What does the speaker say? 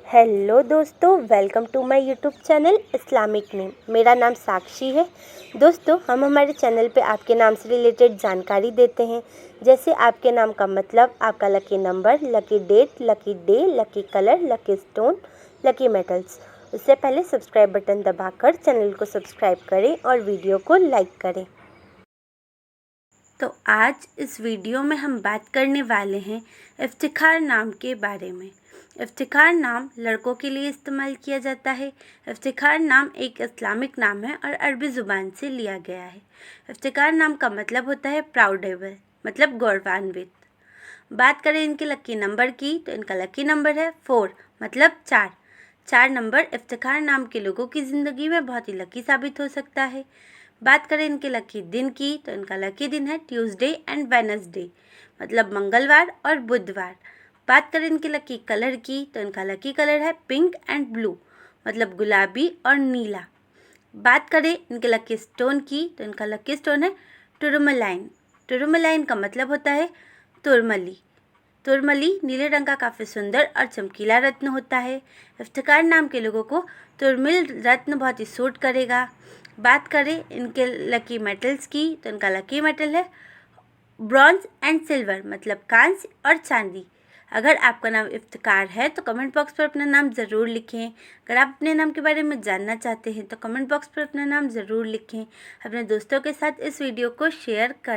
Hello दोस्तों, welcome to my YouTube channel Islamic name. मेरा नाम साक्षी है। दोस्तों, हम हमारे चैनल पे आपके नाम से रिलेटेड जानकारी देते हैं, जैसे आपके नाम का मतलब, आपका lucky number, lucky date, lucky day, lucky colour, lucky stone, lucky metals. उससे पहले सब्सक्राइब बटन दबाकर चैनल को सब्सक्राइब करें और वीडियो को लाइक करें। तो आज इस वीडियो में हम बात करने वाले हैं इफ्तिखार नाम के बारे में। इफ्तिखार नाम लड़कों के लिए इस्तेमाल किया जाता है। इफ्तिखार नाम एक इस्लामिक नाम है और अरबी ज़ुबान से लिया गया है। इफ्तिखार नाम का मतलब होता है प्राउडेबल, मतलब गौरवान्वित। बात करें इनके लकी नंबर की, तो इनका लकी नंबर है 4, मतलब 4। 4 नंबर इफ्तिखार नाम के लोगों की ज़िंदगी में बहुत ही लकी साबित हो सकता है। बात करें इनके लकी दिन की, तो इनका लकी दिन है ट्यूसडे एंड वेडनेसडे, मतलब मंगलवार और बुधवार। बात करें इनके लकी कलर की, तो इनका लकी कलर है पिंक एंड ब्लू, मतलब गुलाबी और नीला। बात करें इनके लकी स्टोन की, तो इनका लकी स्टोन है टुरमलाइन। टुरमलाइन का मतलब होता है तुरमली। तुरमली नीले रंग का काफ़ी सुंदर और चमकीला रत्न होता है। इफ्तिखार नाम के लोगों को तुरमिल रत्न बहुत ही सूट करेगा। बात करें इनके लकी मेटल्स की, तो इनका लकी मेटल है ब्रॉन्ज एंड सिल्वर, मतलब कांस्य और चांदी। अगर आपका नाम इफ्तिखार है तो कमेंट बॉक्स पर अपना नाम ज़रूर लिखें। अगर आप अपने नाम के बारे में जानना चाहते हैं तो कमेंट बॉक्स पर अपना नाम ज़रूर लिखें। अपने दोस्तों के साथ इस वीडियो को शेयर करें।